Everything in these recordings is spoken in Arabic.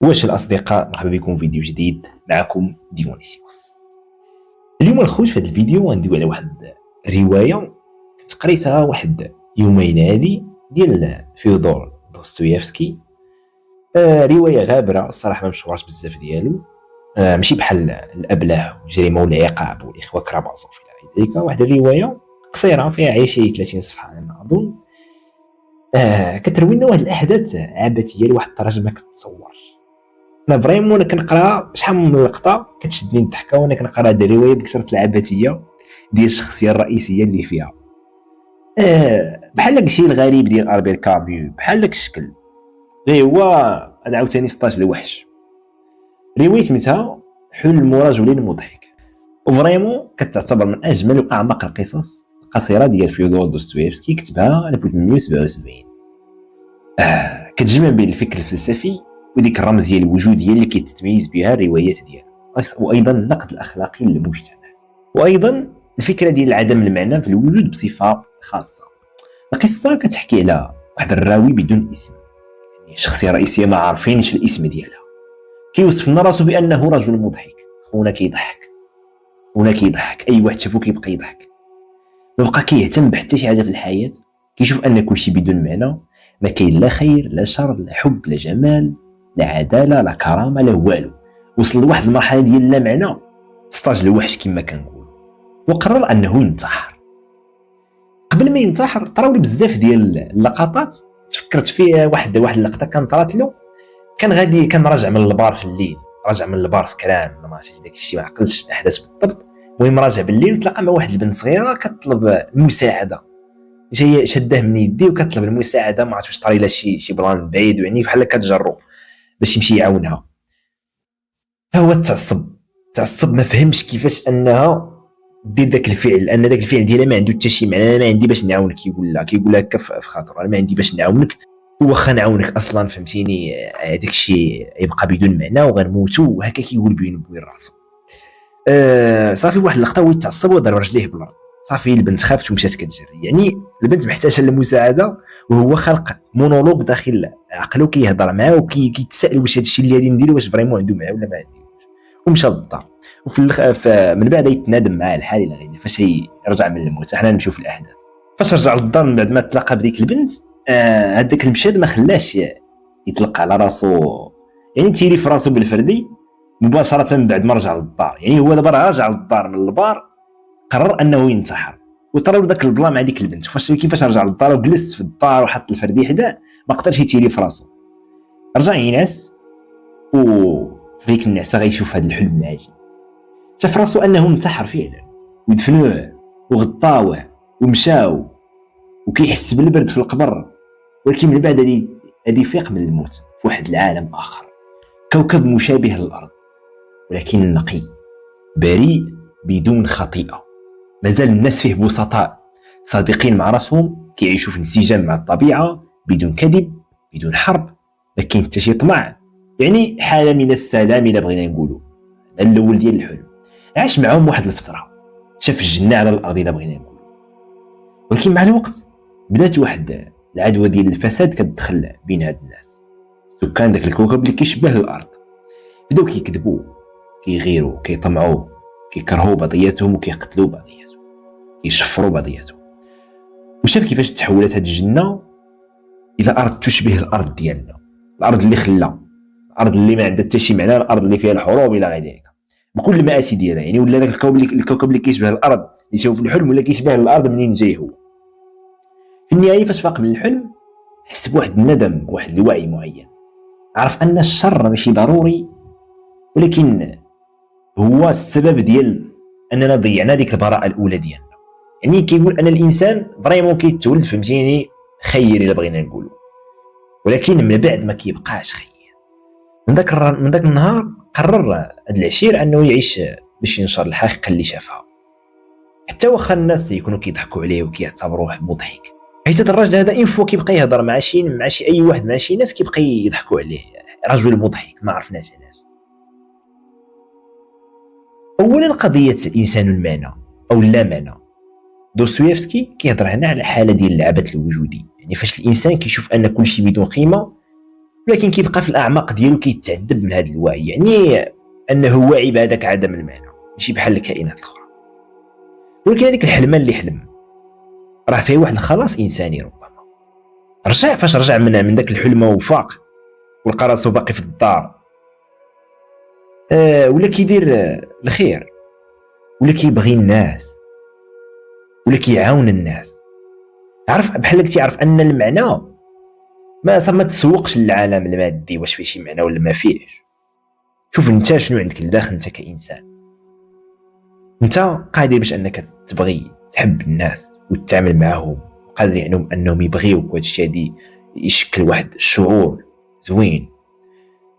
واش الأصدقاء، مرحبا بكم في فيديو جديد. معكم ديونيسيوس. اليوم الخوت في هذا الفيديو غندوي على واحد رواية كنت قريتها واحد يومين هادي ديال فيودور دوستويفسكي. رواية غابرة الصراحة، ما مشهورش بزاف ديالو. ماشي بحال الأبله والجريمة والعقاب والإخوة كرامازوف إلى ذلك. واحد الرواية قصيرة فيها شي 30 صفحة على ما أظن. كتروي لنا واحد الأحداث عبثية لواحد الدرجة ما كتصورش. انا فريمون انا كنقرا شحال من لقطه كتشدني الضحكه وانا كنقرا هذه الروايه بكثره العبثيه ديال الشخصيه الرئيسيه اللي فيها. بحال داك الشيء الغريب ديال البير كاميو، بحال داك الشكل. غير هو انا عاوتاني 16 الوحش. روايه سميتها حلم رجل مضحك، وفريمون كتعتبر من اجمل واعمق القصص القصيره ديال فيودور دوستويفسكي، كتبها 1877. كتجمع بين الفكر الفلسفي وديك الرمزيه الوجوديه اللي كتتميز بها الروايات ديالها، وايضا النقد الاخلاقي للمجتمع، وايضا الفكره ديال عدم المعنى في الوجود بصفه خاصه. القصه كتحكي على واحد الراوي بدون اسم، يعني شخصيه رئيسيه ما عارفينش الاسم ديالها، كيوصف لنا راسو بانه رجل مضحك. خونا كيضحك اي واحد شافو كيبقى يضحك، ما بقى كيهتم بحتى شي حاجه في الحياه، كيشوف ان كلشي بدون معنى، ما كاين لا خير لا شر لا حب لا جمال لا عداله لا كرامه لا والو. وصل لواحد المرحله ديال لا معنى، استاج الوحش كما كنقول، وقرر انه ينتحر. قبل ما ينتحر طراو لي بزاف ديال اللقطات تفكرت فيه. واحد اللقطه كان طرات له، كان راجع من البار في الليل، راجع من البار سكران، ما عرفتش داك الشيء، ما عقلتش الاحداث بالضبط. المهم راجع بالليل وتلاقى مع واحد البنت صغيره كتطلب المساعده، جايه شاده من يدي وكتطلب المساعده، ما عرفتش طاري لها شي بلان بعيد، يعني بحال كتجرو باش يمشي يعاونها. فهو تعصب ما فهمش كيفاش انها دير داك الفعل، لان داك الفعل ديالها ما عنده حتى شي معنى. انا ما عندي باش نعاونك، كيقول لها في خاطر انا ما عندي باش نعاونك، واخا نعاونك اصلا فهمتيني هذاك الشيء يبقى بدون معنى وغنموتوا، وهكا كيقول بين راسو. صافي واحد اللقطه هو يتعصب وضرب رجليه بالارض. صافي البنت خافت ومشات كتجري، يعني البنت محتاجه للمساعده، وهو خلق مونولوج داخل عقله كيهضر معاه وكيتسائل واش هذا الشيء اللي غادي ندير واش فريمون عنده معاه ولا ما عندوش. ومشى للدار، من بعد يتنادم مع الحال الى غيره فاش يرجع من الموت. حنا نمشيو في الاحداث. فاش رجع للدار من بعد ما تلاقى بديك البنت، هذاك المشهد ما خلاش يطلق على راسو، يعني تيري في راسو بالفردي مباشره من بعد ما رجع للدار. يعني هو دابا راجع للدار من البار، قرر انه ينتحر، وطراو ذاك البلا مع ديك البنت. كيفاش رجع للدار وجلس في الدار وحط الفردي حداه، ما قدرش يتيري في راسو، رجع ينعس. وفيك النعسه غيشوف هذا الحلم العجيب، شاف راسو انه انتحر فعلا، ودفنوه وغطاوه ومشاو، وكيحس بالبرد في القبر. ولكن من بعد هذه يفيق من الموت في واحد العالم اخر، كوكب مشابه للارض ولكن نقي بريء بدون خطيئه. مازال الناس فيه بسطاء صادقين مع راسهم، كيعيشوا في انسجام مع الطبيعه بدون كذب بدون حرب، ما كاين حتى شي طمع، يعني حاله من السلام الا بغينا نقولوا. الاول ديال الحلم عاش معهم واحد الفتره، شاف الجنه على الارض الا بغينا نقولوا. ولكن مع الوقت بدات واحد العدوى ديال الفساد كتدخل بين هاد الناس. سكان داك الكوكب اللي كيشبه الارض بداو كيكذبوا، كيغيروا، كيطمعوا، كيكرهوا بعضياتهم وكيقتلوا بعضياتهم، كيشفروا بعضياتهم. وشاف كيفاش تحولت هاد الجنه الى ارض تشبه الارض ديالنا، الارض اللي خلا، الارض اللي ما عندها حتى شي معنى، الارض اللي فيها الحروب الى غير ذلك بكل المآسي ديالها. يعني ولا داك الكوكب اللي كيشبه الارض اللي شافوا في الحلم، ولا كيشبه الارض منين جاي هو. في النهايه فاش فاق من الحلم حس بواحد الندم، واحد الوعي معين، عرف ان الشر ماشي ضروري، ولكن هو السبب ديال اننا ضيعنا ديك البراءه الاولى ديالنا. يعني كيقول ان الانسان فريمون كيتولد فهمتيني خير الا بغينا نقولوا، ولكن من بعد ما كيبقاش خير. من ذاك النهار قرر هذا العشير انه يعيش باش ينشر الحقيقه اللي شافها، حتى واخا الناس يكونوا كيضحكوا عليه وكيعتبروه مضحك. حيت هذا الراجل هذا انفو كيبقى يهضر مع شي اي واحد، مع شي ناس كيبقى يضحكوا عليه، رجل مضحك ما عرفناش علاش. اولا قضيه الانسان المعنى او اللا معنى، دوستويفسكي كيهضر هنا على حاله ديال العبث الوجودي. يعني فاش الانسان كيشوف ان كل شيء بدون قيمه، ولكن كيبقى في الاعماق ديالو كيتعذب من هذا الوعي، يعني انه واعي بهذاك عدم المعنى ماشي بحال الكائنات الاخرى. ولكن هذيك الحلمه اللي حلم راه فيه واحد الخلاص انساني، ربما فاش رجع من داك الحلمه وفاق ولقى راسو باقي في الدار، ولا كيدير الخير، ولا كيبغي الناس، ولا كيعاون الناس. عرف بحال كتعرف ان المعنى ما تسوقش للعالم المادي واش فيه شي معنى ولا ما فيهش. شوف انت شنو عندك لداخل انت كانسان، انت قادر باش انك تبغي تحب الناس وتتعامل معهم، قادر يعني انهم يبغيوك، وهذا الشيء هادي يشكل واحد الشعور زوين.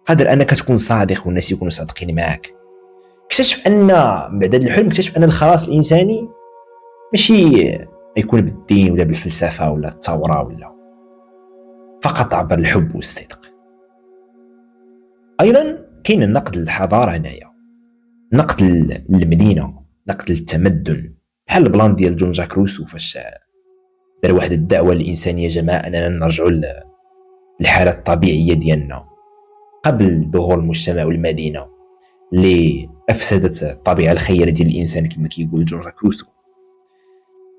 قادر انك تكون صادق والناس يكونوا صادقين معك. اكتشف ان بعد هذا الحلم اكتشف ان الخلاص الانساني ماشي يكون بالدين ولا بالفلسفه ولا الثوره، ولا فقط عبر الحب والصدق. ايضا كاين النقد للحضاره هنايا، نقد للمدينه، نقد للتمدن، بحال البلان ديال جون جاك روسو فاش دار واحد الدعوه للانسانيه جماعه اننا نرجعوا للحاله الطبيعيه ديالنا قبل ظهور المجتمع والمدينه اللي افسدت الطبيعه الخيره ديال الانسان كما كيقول جون جاك روسو.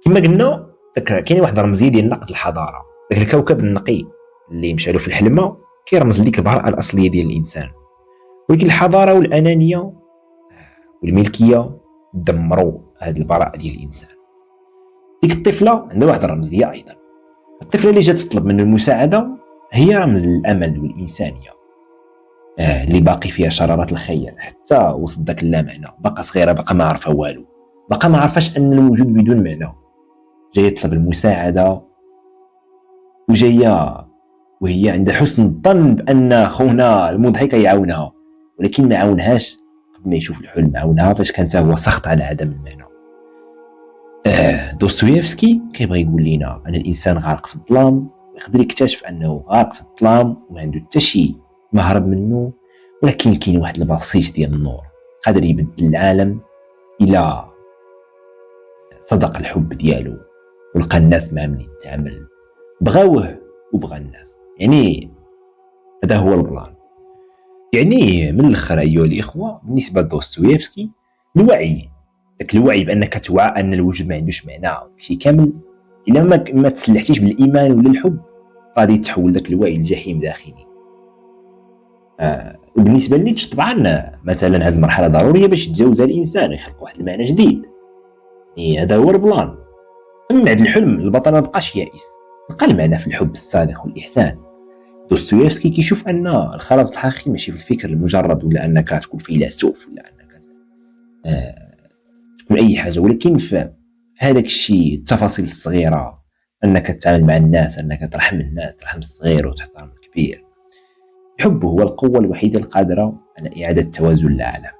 كما قلنا كاين واحد الرمزيه ديال نقد الحضاره، داك الكوكب النقي اللي مشى له في الحلمه كيرمز لديك البراءه الاصليه ديال الانسان. ولكن الحضاره والانانيه والملكيه دمروا هذه البراءه ديال الانسان. ديك الطفله عندها واحد الرمزيه ايضا، الطفله اللي جات تطلب منه المساعده هي رمز للامل والانسانيه، اللي باقي فيها شرارات الخير حتى وسط داك اللامعنى. باقا صغيره، باقا ما عارفه والو، باقا ما عارفاش ان الوجود بدون معنى. جايه تطلب المساعده وجايه وهي عندها حسن الظن بان خونا المضحك يعاونها، ولكن ما عاونهاش قبل ما يشوف الحلم، عاونها فاش كان هو سخط على عدم المعنى. دوستويفسكي كيبغي يقول لنا ان الانسان غارق في الظلام، ويقدر يكتشف انه غارق في الظلام وما عنده حتى شي مهرب منه، ولكن كاين واحد البسيط ديال النور قادر يبدل العالم الى صدق الحب ديالو، ولقى الناس مع من يتعامل، بغاوه وبغى الناس. يعني هذا هو البلان. يعني من الاخر ايها الاخوه، بالنسبه لدوستويفسكي الوعي، داك الوعي بانك توعى ان الوجود ما عندوش معنى شي كامل، الا ما تسلحتيش بالايمان ولا الحب غادي يتحول داك الوعي لجحيم داخلي. وبالنسبه لنيتشه طبعا مثلا هذه المرحله ضروريه باش يتجاوزها الانسان ويخلق واحد المعنى جديد. يعني هذا هو البلان. من بعد الحلم البطل ما بقاش يائس، لقى المعنى في الحب الصادق والاحسان. دوستويفسكي كيشوف ان الخلاص الحقيقي ماشي في الفكر المجرد، ولا انك تكون فيلسوف، ولا انك تكون اي حاجه، ولكن في هذاك الشيء، التفاصيل الصغيره، انك تتعامل مع الناس، انك ترحم الناس، ترحم الصغير وتحترم الكبير. الحب هو القوه الوحيده القادره على اعاده توازن العالم.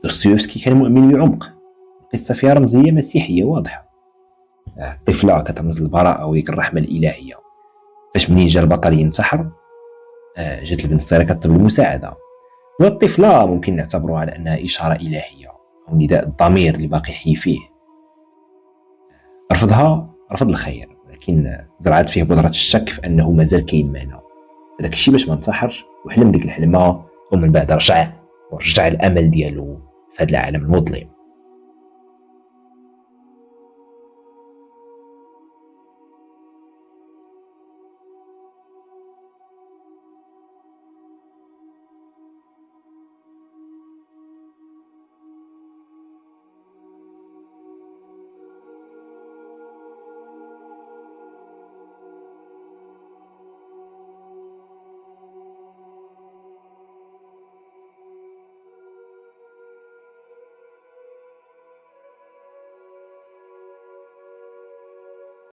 دوستويفسكي كان مؤمن بعمق، القصه فيها رمزيه مسيحيه واضحه. الطفله كترمز للبراءه وديك الرحمه الالهيه. فاش منين جا البطل ينتحر، جات البنت الصغيره كتطلب المساعده، والطفله ممكن نعتبروها على انها اشاره الهيه او نداء الضمير اللي باقي حي فيه. رفض الخير، لكن زرعت فيه بذره الشك في انه مازال كاين معنى. هذاك الشيء باش ما انتحرش وحلم ديك الحلمه، ومن بعد رجع الامل ديالو في هذا العالم المظلم.